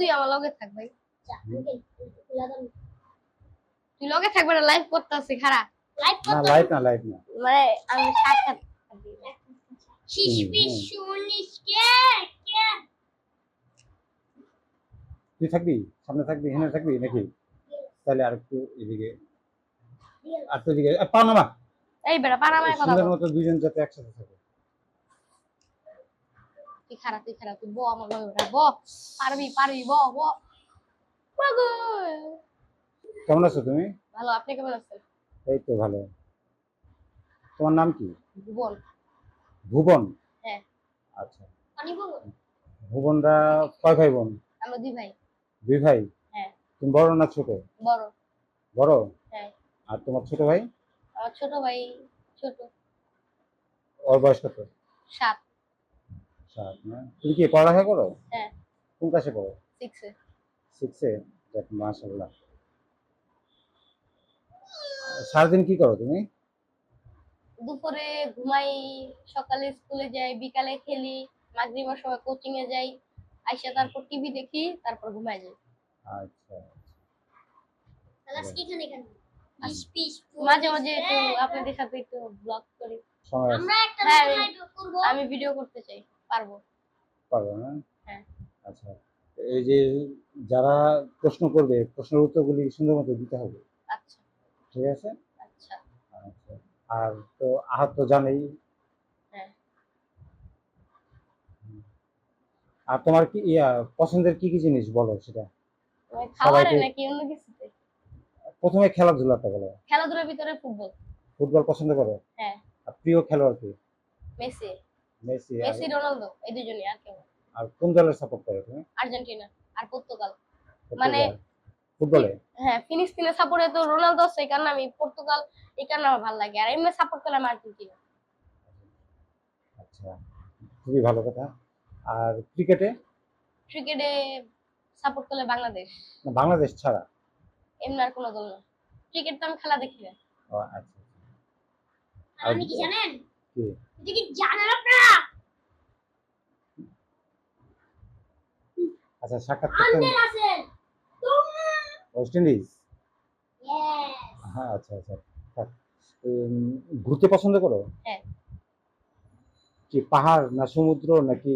তুই আমার লগে থাক ভাই। তুই লগে থাকবে না, লাইভ করতেছি খারাপ। লাইভ না করতে লাইট না মানে আমি সাক্ষাৎ শিশপিস শুনিস কে কে তুই থাকবি সামনে থাকবি এখানে থাকবি নাকি? তাহলে আর একটু এদিকে আর তো এদিকে পা নামা। এই বেটা পানামায় কথা সুন্দর বল। মতো দুইজন যাতে একসাথে থাকে। তুই খারাপ তুই ব আমার লগে বেটা ব। পারবি ব ব। বাগো। কেমন আছো তুমি? ভালো, আপনি কেমন আছেন? এই তো ভালো। তোমার নাম কি? ভুবন। ভুবন? হ্যাঁ। আচ্ছা। পানি বল ভুবনরা কয় ভাই বোন? আমরা দুই ভাই। দুই ভাই? হ্যাঁ। তুমি বড় না ছোট? বড়। বড়? হ্যাঁ। আর তোমার ছোট ভাই? আমার ছোট ভাই ছোট। ওর বয়স কত? 7। 7 না? তুমি কি পড়ালেখা করো? হ্যাঁ। কোন ক্লাসে পড়ো? 6 এ। 6 এ? যাক মাশাআল্লাহ। সারাদিন কি করো তুমি? দুপুরে ঘুমাই, সকালে স্কুলে যাই, বিকালে খেলি, মাগরিবের সময় কোচিং এ যাই, আইসা তারপর টিভি দেখি, তারপর ঘুমাই যাই। আচ্ছা। তাহলে কি খানে কেন শিশপিস মাঝে মাঝে একটু আপনাদের সাথে একটু ব্লগ করি। সময় আছে? আমরা একটা হ্যাঁ, লাইভ করব আমি ভিডিও করতে চাই, পারবো। পারবে না? হ্যাঁ। আচ্ছা। এই যে যারা প্রশ্ন করবে প্রশ্নের উত্তরগুলি সুন্দর মতো দিতে হবে। আচ্ছা ঠিক আছে? আচ্ছা। আচ্ছা। আর তো আহাত তো জানেই। হ্যাঁ। আর তোমার কি পছন্দের কি কি জিনিস বলো সেটা তোমার খাবারে সবাইকে। নাকি অন্য কিছুতে? প্রথমে খেলাধুলাটা বলো। খেলাধুলার ভিতরে ফুটবল। ফুটবল পছন্দ করো? হ্যাঁ। আর প্রিয় খেলোয়াড় কি? মেসি। মেসি। আর মেসি রোনালদো এই দুজনই, আর কেউ? আর কোন দলের সাপোর্ট করো তুমি? আর্জেন্টিনা আর পর্তুগাল। মানে পর্তুগাল? ফুটবলে? হ্যাঁ, ফিলিস্তিনের সাপোর্টে তো রোনালদো আছে, এই কারণে আমি পর্তুগাল, এই কারণে আমার ভালো লাগে। আর এমনি সাপোর্ট করলাম আর্জেন্টিনা। আচ্ছা, খুবই ভালো কথা। আর ক্রিকেটে? ক্রিকেটে সাপোর্ট করলে বাংলাদেশ। না, বাংলাদেশ ছাড়া? এমনি আর কোনো দল না। ক্রিকেট তো আমি খেলা দেখি না। ও আচ্ছা। আর আমি কি জানেন কি? এটা কি জানেন আপনারা আচ্ছা, সাক্ষাৎ করতেন আন্ডেল আছেন ওয়েস্ট ইন্ডিজ? ইয়েস হ্যাঁ, আচ্ছা আচ্ছা। থাক। ঘুরতে পছন্দ করো? হ্যাঁ। কি পাহাড় না সমুদ্র নাকি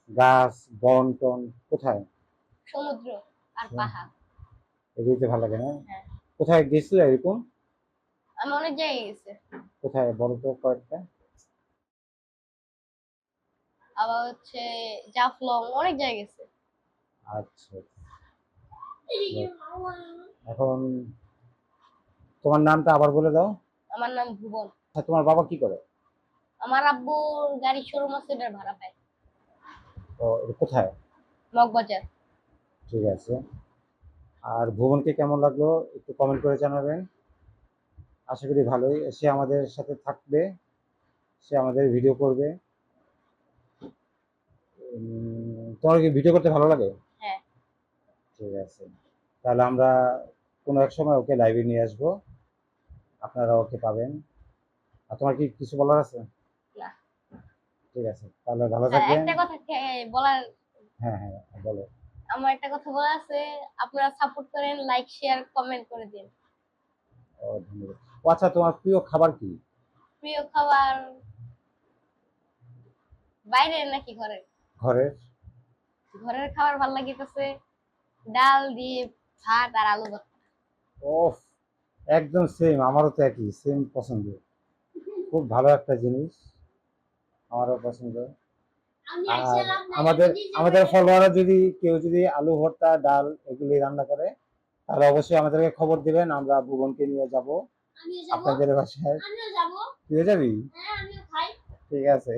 গাছ বন টন কোথায়? সমুদ্র আর পাহাড়। এগুলোতে ভালো লাগে না? হ্যাঁ। কোথায় গেছিলে এরকম? আমি অনেক জায়গায় গেছি। কোথায় বলো তো কয়েকটা। আবার হচ্ছে জাফলং, অনেক জায়গায় গেছে। আচ্ছা। এখন তোমার নামটা আবার বলে দাও। আমার নাম ভুবন। আচ্ছা, তোমার বাবা কি করে? আমার আব্বু গাড়ির শোরুম আছে, এটার ভাড়া পায়। ও, এটা কোথায়? মগবাজার। ঠিক আছে। আর ভুবনকে কেমন লাগলো একটু কমেন্ট করে জানাবেন। আশা করি ভালোই। সে আমাদের সাথে থাকবে, সে আমাদের ভিডিও করবে। তোমার কি ভিডিও করতে ভালো লাগে? হ্যাঁ। ঠিক আছে, তাহলে আমরা কোনো এক সময় ওকে লাইভে নিয়ে আসবো, আপনারা ওকে পাবেন। আর তোমার কি কিছু বলার আছে? না। ঠিক আছে, তাহলে ভালো হ্যাঁ, থাকবেন। একটা কথা বলার, হ্যাঁ হ্যাঁ, বলো। আমার একটা কথা বলা আছে, আপনারা সাপোর্ট করেন, লাইক শেয়ার কমেন্ট করে দিন। ও ধন্যবাদ। ও আচ্ছা, তোমার প্রিয় খাবার কি? প্রিয় খাবার বাইরের নাকি ঘরের? ঘরের। ঘরের খাবার ভালো লাগিতেছে ডাল দিয়ে ভাত আর আলু ভর্তা। ওফ, একদম সেম, আমারও তো একই সেম পছন্দ। খুব ভালো একটা জিনিস, আমারও পছন্দ। আমি আর আইছিলাম না আমাদের আমাদের ফলোয়াররা যদি কেউ যদি আলু ভর্তা ডাল এগুলি রান্না করে তাহলে অবশ্যই আমাদেরকে খবর দিবেন, আমরা ভুবনকে নিয়ে যাব আমিও যাব আপনাদের বাসায়। আমিও যাব তুই যাবি? হ্যাঁ আমিও খাই ঠিক আছে।